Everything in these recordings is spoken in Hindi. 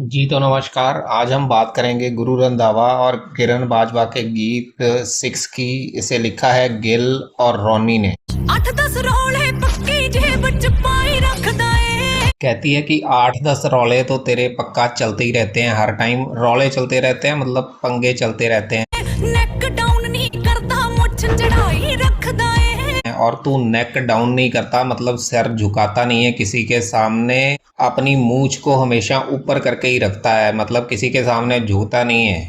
जी तो नमस्कार। आज हम बात करेंगे गुरु रंधावा और किरण बाजवा के गीत सिक्स की। इसे लिखा है गिल और रोनी ने। 8-10 रौले पक्की जेब च पाई रखदा ए। कहती है कि 8-10 रौले तो तेरे पक्का चलते ही रहते हैं, हर टाइम रौले चलते रहते हैं, मतलब पंगे चलते रहते हैं। नेक डाउन नहीं करदा मुछ चढ़ाई रखदा ए। और तू नेक डाउन नहीं करता, मतलब सिर झुकाता नहीं है किसी के सामने, अपनी मूंछ को हमेशा ऊपर करके ही रखता है, मतलब किसी के सामने झुकता नहीं है।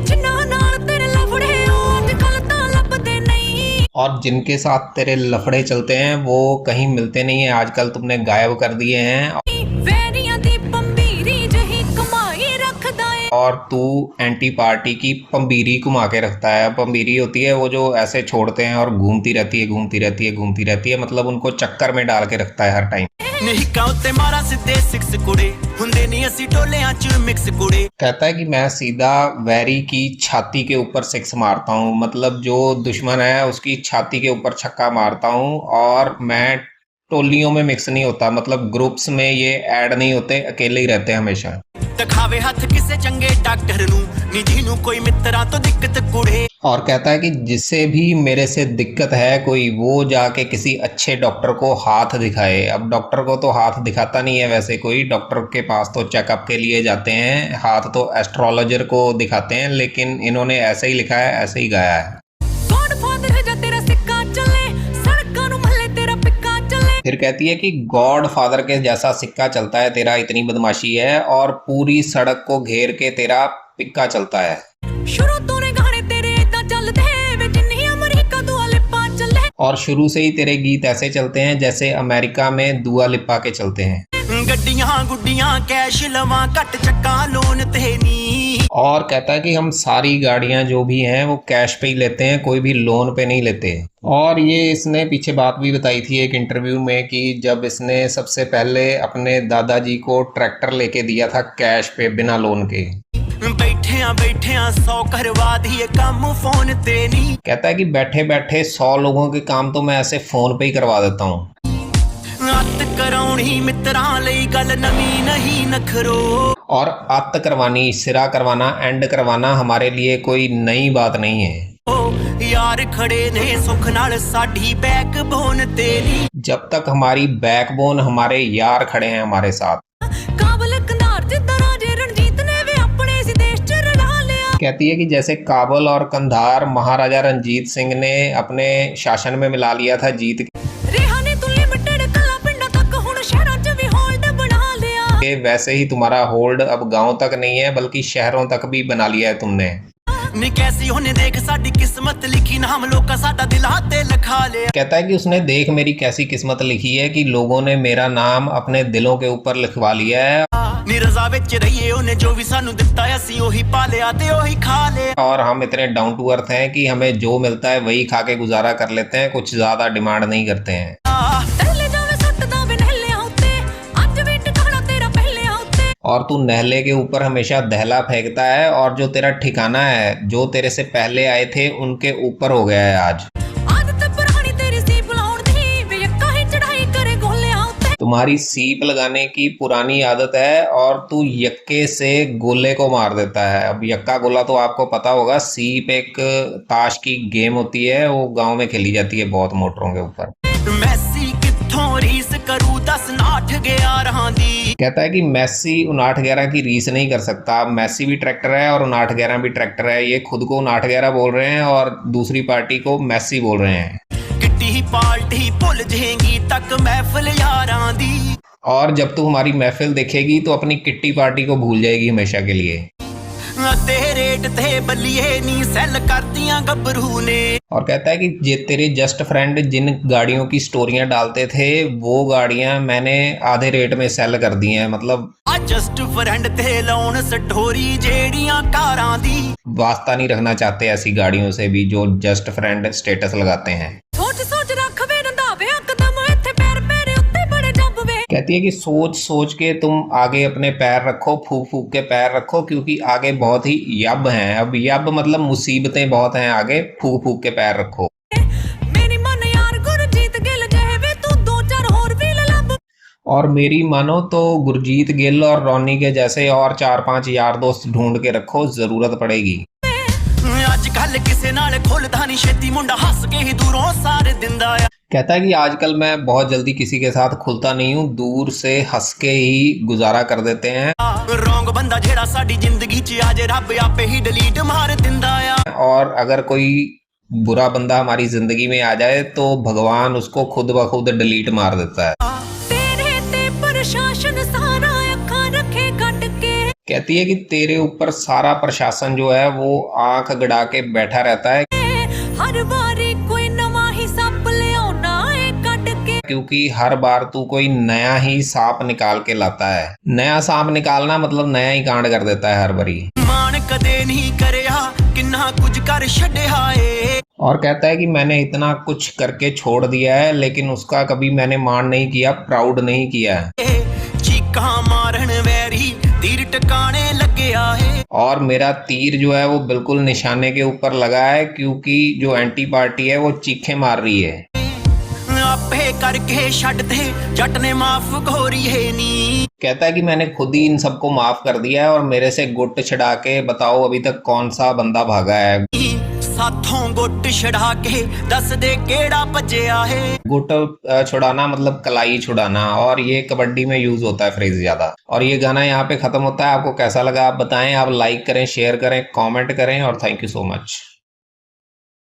जिन्हां नाल तेरे लफड़े ओ अजकल तां लभदे नहीं। और जिनके साथ तेरे लफड़े चलते हैं वो कहीं मिलते नहीं है, आजकल तुमने गायब कर दिए हैं। वैरियां दी पंबीरी जही कमाई रखदा ए। और तू एंटी पार्टी की पंबीरी घुमा के रखता है। पंबीरी होती है वो जो ऐसे छोड़ते हैं और घूमती रहती है, घूमती रहती है, घूमती रहती है, मतलब उनको चक्कर में डाल के रखता है हर टाइम। नहीं काउते मारा सीधे सिक्स कुड़े हुंदे नहीं असी टोलियां च मिक्स कुड़े। कहता है कि मैं सीधा वैरी की छाती के ऊपर सिक्स मारता हूँ, मतलब जो दुश्मन है उसकी छाती के ऊपर छक्का मारता हूँ। और मैं टोलियों में मिक्स नहीं होता, मतलब ग्रुप्स में ये ऐड नहीं होते, अकेले ही रहते हैं हमेशा। दिखावे हाथ किसे चंगे डॉक्टर नू निजी नू कोई मित्रा तो दिक्कत कुड़े। और कहता है कि जिससे भी मेरे से दिक्कत है कोई, वो जाके किसी अच्छे डॉक्टर को हाथ दिखाए। अब डॉक्टर को तो हाथ दिखाता नहीं है वैसे कोई, डॉक्टर के पास तो चेकअप के लिए जाते हैं, हाथ तो एस्ट्रोलॉजर को दिखाते हैं, लेकिन इन्होंने ऐसे ही लिखा है, ऐसे ही गाया है। गॉडफादर है जा तेरा सिक्का चले सड़कां नू महले तेरा पिक्का चले। फिर कहती है कि गॉड फादर के जैसा सिक्का चलता है तेरा, इतनी बदमाशी है, और पूरी सड़क को घेर के तेरा पिक्का चलता है। शुरू तो ने गाने तेरे इदां चलदे वे जिन्नी अमरीका दुआ लिपा चले। और शुरू से ही तेरे गीत ऐसे चलते हैं जैसे अमेरिका में दुआ लिपा के चलते हैं। गड्डियां गुड्डियां कैश लवा कट चक्का लोन ते नी। और कहता है कि हम सारी गाड़ियां जो भी हैं वो कैश पे ही लेते हैं, कोई भी लोन पे नहीं लेते। और ये इसने पीछे बात भी बताई थी एक इंटरव्यू में कि जब इसने सबसे पहले अपने दादाजी को ट्रैक्टर लेके दिया था कैश पे बिना लोन के। बैठे 100 करवा दिए काम फोन ते नी। कहता है कि बैठे बैठे 100 लोगों के काम तो मैं ऐसे फोन पे ही करवा देता हूँ। अत कराउणी मित्रां लई गल नवी नहीं नखरो। और अत करवानी, सिरा करवाना, एंड करवाना हमारे लिए कोई नई बात नहीं है। यार खड़े ने सुख नाल साडी बैकबोन तेरी। जब तक हमारी बैकबोन, हमारे यार खड़े हैं हमारे साथ। काबल कंधार जिद्दां राजे रणजीत ने वे अपने इस देश च रला लिया। कहती है कि जैसे काबुल और कंधार महाराजा रणजीत सिंह ने अपने शासन में मिला लिया था जीत रेहाने तू लिमिटेड कला पिंडा तक हुण शहरां च भी होल्ड बना लिया। के, वैसे ही तुम्हारा होल्ड अब गांव तक नहीं है बल्कि शहरों तक भी बना लिया है तुमने। नी कैसी होने देख साडी किस्मत लिखी नाम लोका साडा दिल हाथे लिखा लिया। कहता है कि उसने देख मेरी कैसी किस्मत लिखी है कि लोगों ने मेरा नाम अपने दिलों के ऊपर लिखवा लिया है। नी रजा विच रहिए ओने जो भी सानू दिता है असी ओही पा लिया ते ओही खा लिया। और हम इतने डाउन टू अर्थ हैं कि हमें जो मिलता है वही खा के गुजारा कर लेते हैं, कुछ ज्यादा डिमांड नहीं करते हैं। टहले जावे सटदा वे नहले आउते अज भी ठिकाना तेरा पहले आउते। और तू नहले के ऊपर हमेशा दहला फेंकता है, और जो तेरा ठिकाना है, जो तेरे से पहले आए थे उनके ऊपर हो गया है आज। आदत पुरानी तेरी सीप लाउण दी वे यक्का ही चढ़ाई करे गोले आउते। तुम्हारी सीप लगाने की पुरानी आदत है और तू यक्के से गोले को मार देता है। अब यक्का गोला तो आपको पता होगा, सीप एक ताश की गेम होती है, वो गांव में खेली जाती है बहुत मोटरों के ऊपर। मैसी कित्थों रीस करू 10 नाठ गया रहां दी। कहता है कि मेसी 59-11 की रीस नहीं कर सकता। मेसी भी ट्रैक्टर है और 59-11 भी ट्रैक्टर है। ये खुद को 59-11 बोल रहे हैं और दूसरी पार्टी को मेसी बोल रहे हैं। किट्टी पार्टी भुल जाएंगी तक महफिल यारां दी। और जब तू हमारी महफिल देखेगी तो अपनी किट्टी पार्टी को भूल जाएगी हमेशा के लिए। तेरे रेट थे बलिए नी सेल करतियां गबरू ने। और कहता है कि जे तेरे जस्ट फ्रेंड जिन गाड़ियों की स्टोरियां डालते थे वो गाड़ियां मैंने आधे रेट में सेल कर दी हैं, मतलब जस्ट फ्रेंड थे लाउन स्टोरी जेड़ियां कारां दी। वास्ता नहीं रखना चाहते ऐसी गाड़ियों से भी जो जस्ट फ्रेंड स्टेटस लगाते हैं। सोच सोच रख वे रंधावे कदम इत्थे पैर पैर उत्ते बड़े जब वे। कहती है कि सोच सोच के तुम आगे अपने पैर रखो, फूक फूक के पैर रखो, क्योंकि आगे बहुत ही यब हैं। अब यब मतलब मुसीबतें बहुत हैं आगे, फूक फूक के पैर रखो। मेरी मन यार गुरजीत गिल जहे वे तू 2-4 होर भी लब। और मेरी मानो तो गुरजीत गिल और रॉनी के जैसे और 4-5 यार दोस्त ढूंढ के रखो, जरूरत पड़ेगी। अजकल किसे नाल खुलदा नहीं छेती, मुंडा हंस के ही दूरों सारे दिंदा आ। कहता है कि आजकल मैं बहुत जल्दी किसी के साथ खुलता नहीं हूँ, दूर से हंस के ही गुजारा कर देते हैं। रॉन्ग बंदा जेड़ा साडी जिंदगी च आजे रब आपे ही डिलीट मार दिंदा आ। और अगर कोई बुरा बंदा हमारी जिंदगी में आ जाए तो भगवान उसको खुद ब खुद डिलीट मार देता है। तेरे ते प्रशासन सारा अखा रखे कट के। कहती है कि तेरे ऊपर सारा प्रशासन जो है वो आंख गड़ा के बैठा रहता है, हर बारी कोई नवा ही सप ले आना है कट के। क्योंकि हर बार तू कोई नया ही सांप निकाल के लाता है। नया सांप निकालना मतलब नया ही कांड कर देता है हर बारी। मान कदे नहीं करया किन्ना कुछ कर छड्या ए। और कहता है कि मैंने इतना कुछ करके छोड़ दिया है, लेकिन उसका कभी मैंने मान नहीं किया, प्राउड नहीं किया है। चीका मारन वैरी तीर टकाने लग्या है। और मेरा तीर जो है वो बिल्कुल निशाने के ऊपर लगा है, क्योंकि जो एंटी पार्टी है वो चीखे मार रही है। आपे करके छड्ड दे जट ने माफ गोरी है नी। कहता है कि मैंने खुद ही इन सबको माफ कर दिया है, और मेरे से गुट छड़ा के बताओ अभी तक कौन सा बंदा भागा है। साथों गुट छड़ा के दस दे केड़ा भज्या है। गुट छुड़ाना मतलब कलाई छुड़ाना, और ये कबड्डी में यूज होता है फ्रेज ज्यादा। और ये गाना यहाँ पे खत्म होता है। आपको कैसा लगा आप बताएं। आप लाइक करें, शेयर करें, कमेंट करें, और थैंक यू सो मच।